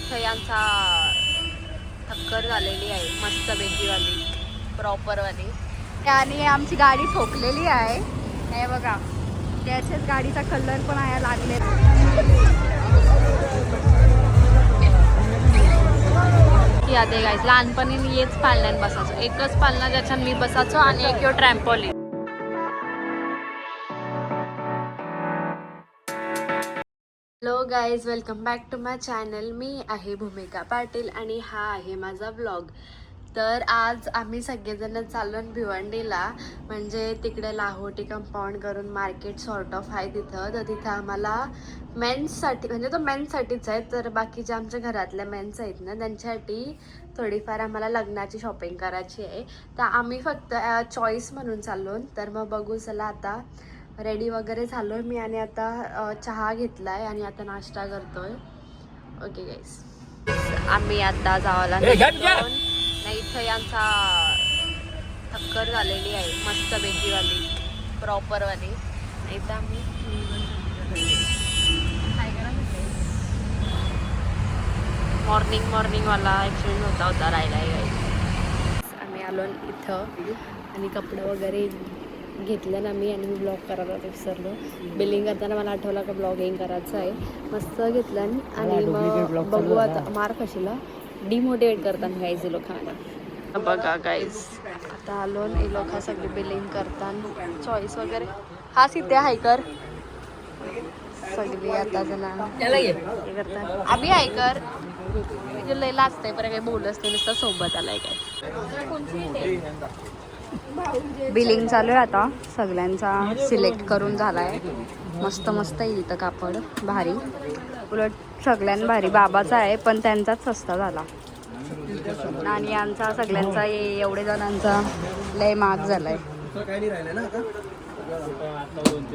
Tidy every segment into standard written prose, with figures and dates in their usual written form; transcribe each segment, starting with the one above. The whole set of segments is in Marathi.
इथं यांचा टक्कर झालेली आहे मस्तपैकीवाली प्रॉपरवाली. आणि आमची गाडी ठोकलेली आहे हे बघा. त्याच्याच गाडीचा कलर पण आहे लागले. याद आहे गाईज, लहानपणी मी हेच पाळण्यात बसायचो. एकच पाळणा ज्याच्यात मी बसायचो आणि एक यो trampoline. Hello guys, welcome back to my channel. मी आहे भूमिका पाटील आणि हा आहे माझा व्लॉग. तर आज आम्ही सगळेजण चालून भिवंडीला, म्हणजे तिकडे लाहोटी कंपाऊंड करून मार्केट सॉर्ट ऑफ आहे तिथं. तर तिथं आम्हाला मेन्ससाठी, म्हणजे तो मेन्ससाठीच आहे, तर बाकीच्या आमच्या घरातल्या मेन्स आहेत ना त्यांच्यासाठी थोडीफार आम्हाला लग्नाची शॉपिंग करायची आहे. तर आम्ही फक्त चॉईस म्हणून चाललो. तर मग बघू, चला आता रेडी वगैरे झालो मी आणि आता चहा घेतलाय आणि आता नाश्ता करतोय. ओके गाईस, आम्ही आता जावाला नाही, इथं यांचा टक्कर झालेली आहे मस्तपैकीवाली प्रॉपरवाली. नाही तर आम्ही मॉर्निंगवाला ॲक्सिडेंट होता राहिला आहे गाईस. आम्ही आलो इथं आणि कपडे वगैरे घेतलं ना मी, आणि मी ब्लॉग करायला विसरलो. बिलिंग करताना मला आठवलं का ब्लॉगिंग करायचं आहे. मस्त घेतलं आणि मग बघू आता मार कशीला डिमोटिवेट करताना गाईज हे लोकांना. बघा गाईज, आता आलो हे लोक सगळी बिलिंग करताना चॉईस वगैरे. हा सिद्ध हायकर सगळी आता जण हे करतात. आम्ही हायकर म्हणजे लय लाजतंय बरं, काही बोलच नाही, नुसतं सोबत आलाय काय. बिलिंग चालू आहे आता, सगळ्यांचा सिलेक्ट करून झालाय. मस्त मस्त येईल इथं कापड भारी, उलट सगळ्यांना भारी. बाबाचा आहे पण त्यांचाच सस्ता झाला आणि यांचा सगळ्यांचा एवढे जणांचा लय महाग झालाय.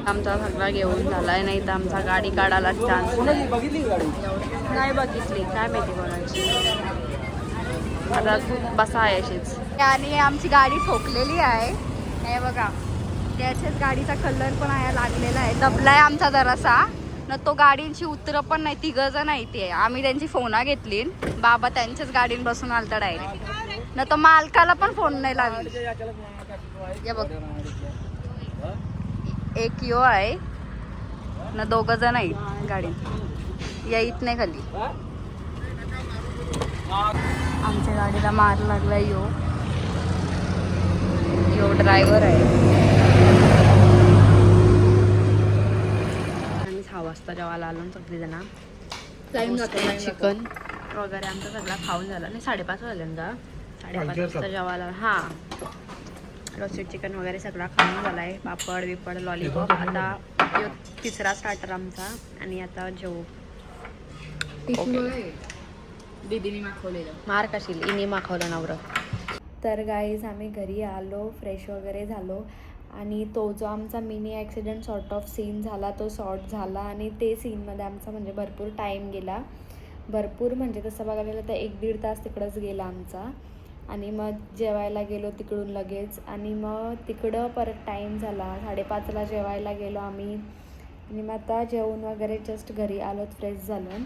आमचा सगळा घेऊन झालाय, नाही तर आमचा गाडी काढायला चान्स नाही बघितली, काय माहिती कोणाची. आता बसा आहे अशीच. आणि आमची गाडी ठोकलेली आहे हे बघा. त्याच्याच गाडीचा कलर पण आहे लागलेला आहे. दबलाय आमचा जरासा ना, तो गाडींची उतर पण नाही. तिघं जण आहे ते, आम्ही त्यांची फोना घेतली. बाबा त्यांच्याच गाडीन बसून आलता डायरेक्ट ना, तो मालकाला पण फोन नाही लागली. हे बघ, एक यो आहे ना, दोघं जण आहेत गाडीत, येत नाही खाली. आमच्या गाडीला मार लागला. यो ड्रायव्हर आहे. आम्ही 6 वाजता जेवायला आलो सगळी जण. चिकन वगैरे आमचा सगळा खाऊन झाला. नाही 5:30 वाजल्यांदा, 5:30 वाजता जेवायला. हां, रोस्टेड चिकन वगैरे सगळा खाऊन झाला आहे. पापड बिपड लॉलीपॉप. आता यो तिसरा स्टार्टर आमचा आणि आता जेवू. दीदीने माखवलेलं मार कशील, इनी माखवलं नवरं. तर गाईज आम्ही घरी आलो, फ्रेश वगैरे झालो आणि तो जो आमचा mini accident sort of scene झाला तो सॉर्ट झाला. आणि ते सीनमध्ये आमचा म्हणजे भरपूर टाईम गेला. भरपूर म्हणजे तसं बघायला गेलं तर 1-1.5 तास तिकडंच गेला आमचा. आणि मग जेवायला गेलो तिकडून लगेच, आणि मग तिकडं परत टाईम झाला. 5:30ला जेवायला गेलो आम्ही. आणि मग आता जेवून वगैरे जस्ट घरी आलो, फ्रेश झालो.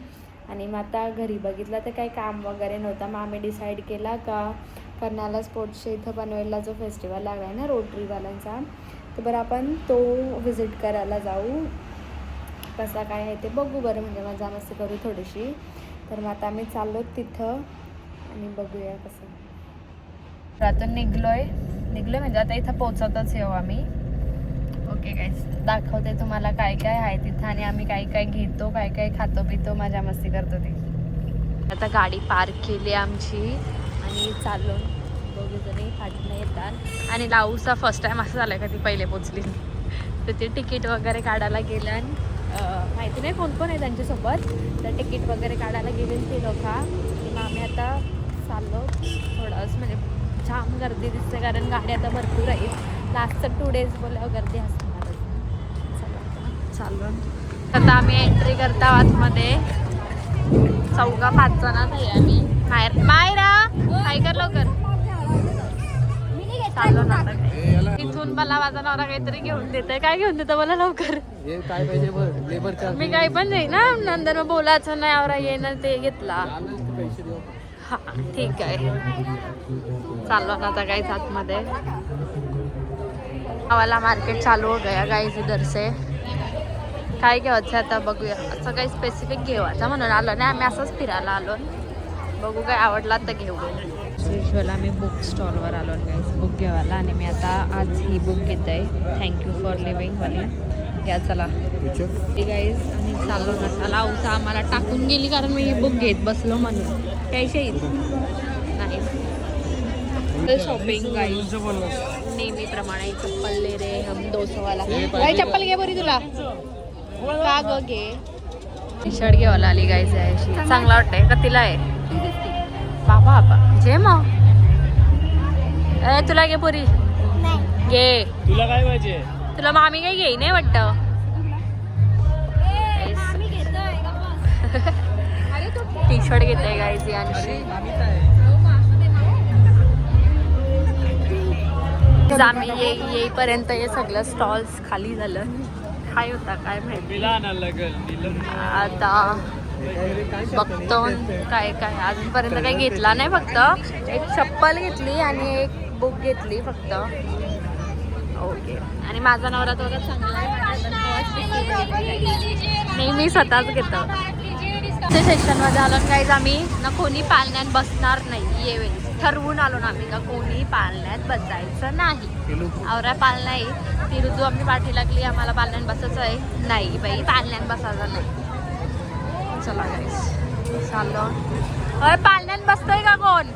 आणि मग आता घरी बघितलं तर काही काम वगैरे नव्हतं. मग आम्ही डिसाईड केला का कर्नाला स्पोर्ट्सच्या इथं पनवेलला जो फेस्टिवल लागला आहे ना रोटरीवाल्यांचा, तर बरं आपण तो व्हिजिट करायला जाऊ. कसा काय आहे ते बघू बरं, म्हणजे मजा मस्ती करू थोडीशी. तर मग आता आम्ही चाललो तिथं आणि बघूया कसं. रातून निघलोय म्हणजे आता इथं पोचतच येऊ आम्ही. ओके गाईस, दाखवते तुम्हाला काय काय आहे तिथं आणि आम्ही काय काय घेतो, काय काय खातो पितो, मजा मस्ती करतो ते. आता गाडी पार्क केली आमची आणि चाललो दोघी जणी फाटणं येतात. आणि लाऊचा फर्स्ट टाईम असं झालं का ती पहिले पोचली. तर ते तिकीट वगैरे काढायला गेलं आणि माहिती नाही कोण कोण आहे त्यांच्यासोबत. तर तिकीट वगैरे काढायला गेले ते लोक. मग आम्ही आता चाललो थोडंच, म्हणजे छान गर्दी दिसते कारण गाडी आता भरपूर आहेत. लास्टचं 2 डेज बोलल्यावर गर्दी असणार. चाललो आता आम्ही एंट्री करता आतमध्ये. 4-5 जणात आहे आम्ही. मायरा काय कर लवकर. चाललो ना आता काय. इथून मला माझा नवरा काहीतरी घेऊन देतोय. काय घेऊन देतं मला लवकर? काय पाहिजे बघ, लेबर चार्ज. मी काही पण जाई ना नंतर मग बोलायचं नाही आवरा येणं ते घेतला. हा ठीक आहे. चाललो ना आता काही आतमध्ये. आवाला मार्केट चालू हो गया गाईज इधर से. काय घ्यायचं आता बघूया. असं काही स्पेसिफिक घेवायचं म्हणून आलो नाही आम्ही, असंच फिरायला आलो. बघू काय आवडला तर घेऊ. युजला आम्ही बुक स्टॉलवर आलो गाईज बुक घ्यायला. आणि मी आता आज ही बुक घेत आहे, थँक्यू फॉर लिव्हिंग वाली. घ्या चला गाईज. आम्ही चाललो ना. चला उसा आम्हाला टाकून गेली कारण मी ही बुक घेत बसलो म्हणून. त्याशिवाय नाही शॉपिंग गाईज नेहमीप्रमाणे. चप्पल ले रे हम 200 वाला. काही चप्पल घे बरी तुला का ग घे. टी शर्ट घेवायला आली गाईज अशी. चांगला वाटतंय का तिला आहे बाबा बाबा जे मग तुला घे पुरी घे. तुला काय पाहिजे? तुला मामी काही घेई नाही वाटतं. टी शर्ट घेते गाईज यांची. आम्ही येईपर्यंत हे सगळं स्टॉल्स खाली झालं. काय होता काय माहिती. आता बघतो काय काय. अजूनपर्यंत काही घेतला नाही. फक्त एक चप्पल घेतली आणि एक बुक घेतली फक्त. ओके. आणि माझा नवरा तो चांगला आहे. नाही मी स्वतःच घेतो. सेक्शनमध्ये आलो गाईज आम्ही ना. कोणी पाळण्यात बसणार नाही. येवेळी ठरवून आलो ना आम्ही का कोणी पाळण्यात बसायचं नाही. आवरा पाळणा आहे ती ऋतू आम्ही पाठी लागली. आम्हाला पाळण्यात बसायचं आहे. नाही बाई पाळण्यात बसायचं नाही. चला गाईस चाललो. अरे पाळण्यात बसतोय का कोण?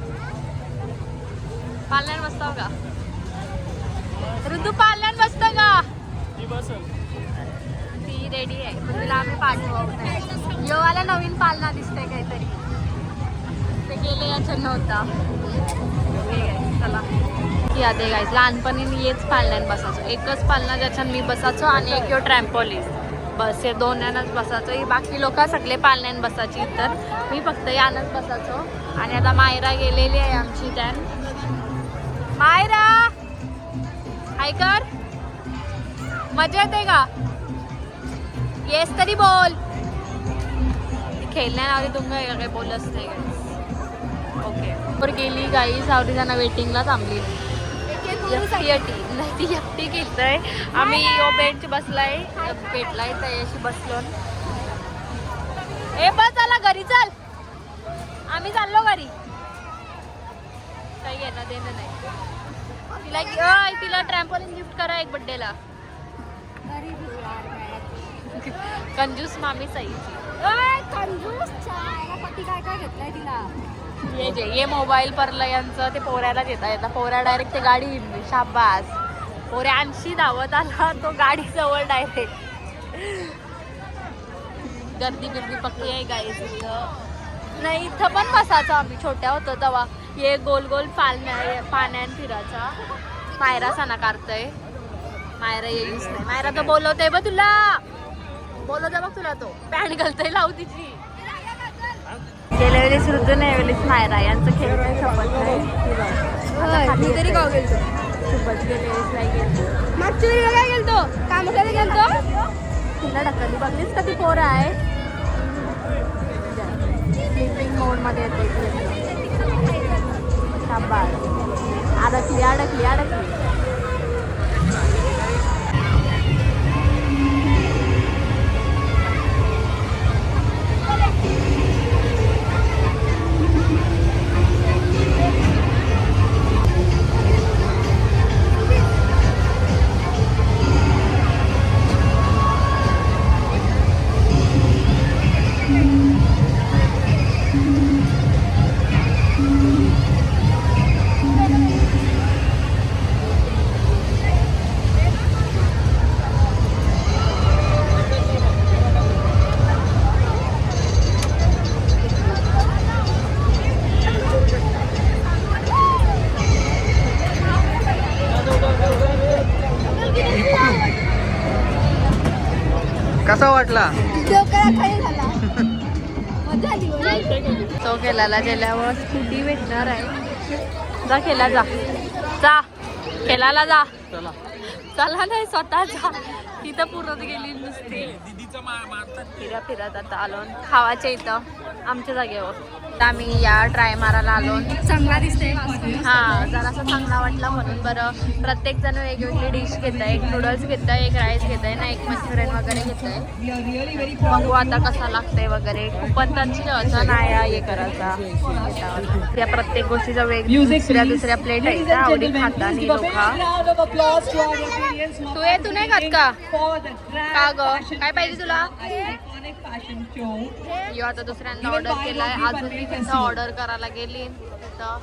पाळण्यात बसतो का ऋतू? पाळण्यात बसतो का? ती रेडी आहे पण तिला आम्ही पाठवू. योवाला नवीन पाळणा दिसतंय काहीतरी. ते गेले याच्या नव्हता. चला यादे गाईस लहानपणी मी हेच पाळण्यात बसायचो. एकच पाळणा ज्याच्यात मी बसायचो आणि एक ट्रॅम्पोलिन. बस हे दोन्यानंच बसायचो. ही बाकी लोक सगळे पाळण्यात बसायची तर मी फक्त यानंच बसायचो. आणि आता मायरा गेलेली आहे आमची. त्यान मायरा हाय कर. मजा येते का? येस तरी बोल. खेळण्याआधी तुम्ही काही बोलच नाही गाईस. ओके वर गेली गाईस. आवडी जाणं वेटिंगला थांबली. ती एकटी घेतोय. आम्ही बेंच बसलाय भेटलाय त्याशी बसलो. ए बस चला घरी चल. आम्ही चाललो घरी. काही घेणं देणं नाही. तिला ट्रॅम्पोलिन गिफ्ट करा एक बड्डेला. कंजूस मामी सही. काय घेतलंय तिला? ये मोबाईल परलं यांचं ते पोऱ्याला देता येतं. पोऱ्या डायरेक्ट ते गाडी हिंडली. शाबास. पोऱ्या 80 धावत आला तो गाडी जवळ डायरेक्ट. गर्दी बिर्दी पक्की आहे गाईज. नाही इथं पण बसायचो आम्ही छोट्या होतो तेव्हा. ये गोल गोल पाण्यात फिरायचा. मायरा सणा काढतोय. मायरा येईच नाही. मायरा तो बोलवतोय बघ तुला. बोलवतोय बघ तुला. तो पॅन्ट घालतोय लावू तिची. गेल्या वेळेस ऋतू नाही वेळेस मायरा यांचं खेळतोय. शपथ नाही तरी गाव गेलतो. खूपच गेल्या वेळेस नाही गेलो. मागच्या वेळेला काय गेलतो? काम करायला गेलतो. तिला ढकलली बघलीस का ती पोरं आहे. स्लीपिंग मोड मध्ये येते. शाबास. अडकली अडकली अडकली. कसा वाटला? तो केला गेल्यावर स्कूटी भेटणार आहे. जा केला जा जा. खेळायला जा. चला. चला नाही स्वतः जा. तिथं पुरत गेली नुसती. फिरत आता आलो खावाच्या इथं आमच्या जागेवर. तर आम्ही या ट्राय मारायला आलो. चांगला दिसतंय. हा जरासा चांगला वाटला म्हणून. बरं प्रत्येक जण वेगवेगळी डिश घेत आहे. एक नूडल्स घेत आहे, एक राईस घेत आहे ना, एक मंचुरियन वगैरे घेत आहे. बघू आता कसा लागतंय वगैरे. कुपन त्यांची ठेवायचं नाही हे करायचा. त्या प्रत्येक गोष्टीचा दुसऱ्या प्लेट आहे त्या आवडी खाता आणि लोक. तू नाही खात का? का ग काय पाहिजे तुला? यो आता दुसऱ्यांदा ऑर्डर केलाय. अजून मी तिथं ऑर्डर करायला गेली तर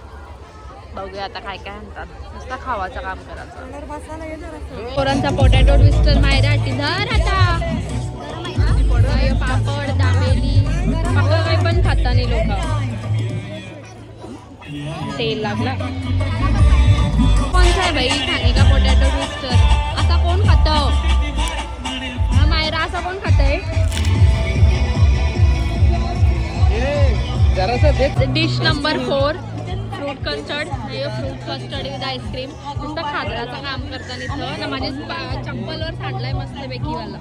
बघूया आता काय काय म्हणतात. नुसतं खावाचं काम करायचं. पोरांचा पोटॅटो ट्विस्टर मायरा धर आता. पापड दाबेली पापड काही पण खाता नाही लोक. तेल लागला. कोणता आहे बाई खाणे का पोटॅटो ट्विस्टर? असा कोण खातं? हा मायरा असा कोण खातंय? Dish number 4 fruit custard. Fruit custard with ice cream. नुसतं खादराचं काम करताना इथं ना माझ्या चप्पलवर सांडलाय मस्तपैकी वाला.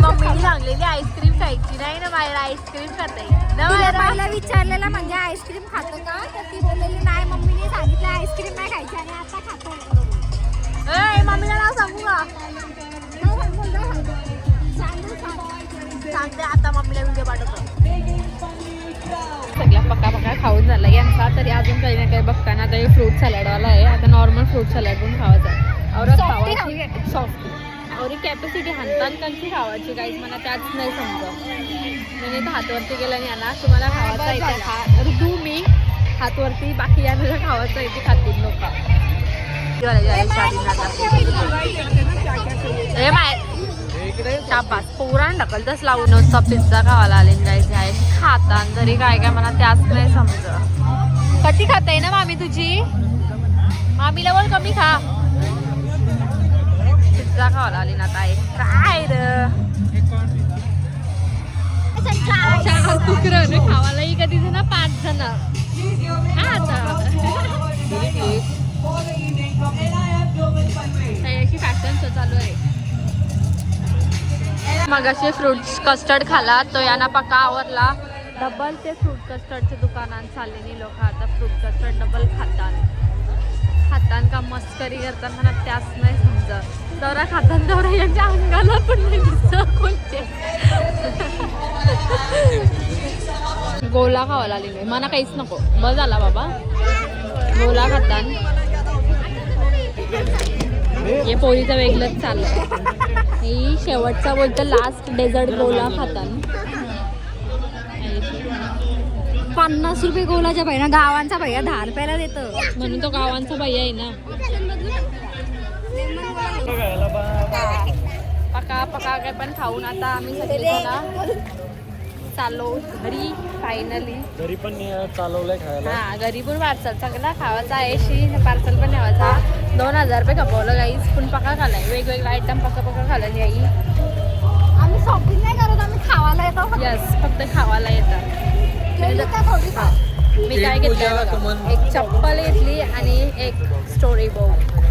मम्मीने सांगलेली आईस्क्रीम खायची नाही ना बाहेर. आईस्क्रीम खाते पहिला विचारलेला म्हणजे आईस्क्रीम खातो का, तर ती बोललेली नाही. मम्मीने सांगितलं आईस्क्रीम नाही खायची आणि आता खातो. मम्मीला नाव सांगू का? सांगते आता मम्मीला व्हिडिओ पाठवतो. सगळ्या पक्का खाऊन झाला यांचा. तरी अजून काही ना काही बघताना आता हे फ्रूट सॅलडवाला आहे. आता नॉर्मल फ्रूट सॅलड पण खावायचं आहे. और खावायची सॉफ्ट और कॅपॅसिटी हाणताना त्यांची खावायची काहीच मला त्याच नाही समजत. मी तर हातवरती गेलं नाही ना तुम्हाला खावायचं आहे खा. ऋतू मी हातवरती बाकी यांना खावायचं आहे ते खातील लोक. शाबास पोरान ढकलतच लावून नुसता पिझ्झा खावायला आले जायचे खाता तरी काय काय मला त्याच नाही समजत. कधी खाताय ना मामी तुझी? मामीला बोल कमी खा. पिझ्झा खावायला आली ना काय काय खावायलाही कधी ना 5 जण. अशी फॅशन चालू आहे. मग असे फ्रूट कस्टर्ड खाला तो यांना पक्का आवरला. डबल ते फ्रूट कस्टर्डच्या दुकानात चाललेली लोक आता फ्रूट कस्टर्ड डबल खातान का मस्करी करतात मला त्याच नाही समजत. दौरा खाताना दौरा यांच्या अंगाला पण नाही दिसत कोणते. गोला खावायला आलेलो मला काहीच नको बस झाला बाबा. गोला खातान हे पोळीचं वेगळंच चाललं. ही शेवटचा बोलतं लास्ट डेझर्ट गोला खातान. 50 रुपये गोलाच्या भैया. गावांचा भैया 10 रुपयाला देतं म्हणून तो गावांचा भैया आहे ना. पका काय पण खाऊन आता आम्ही सगळे चाललो घरी फायनली. घरी पण चालवलंय खायला. हा घरी पण पार्सल सगळा खावायचा आहे. पार्सल पण ठेवायचा. 2000 रुपये खपवलं गाईस. पण पका खालाय वेगवेगळा आयटम पका खाल्ला आई. आम्ही शॉपिंग नाही करत, आम्ही खावायला येतो. यस फक्त खावायला येतात. मी काय घेतलं एक चप्पल घेतली आणि एक स्टोरी बुक.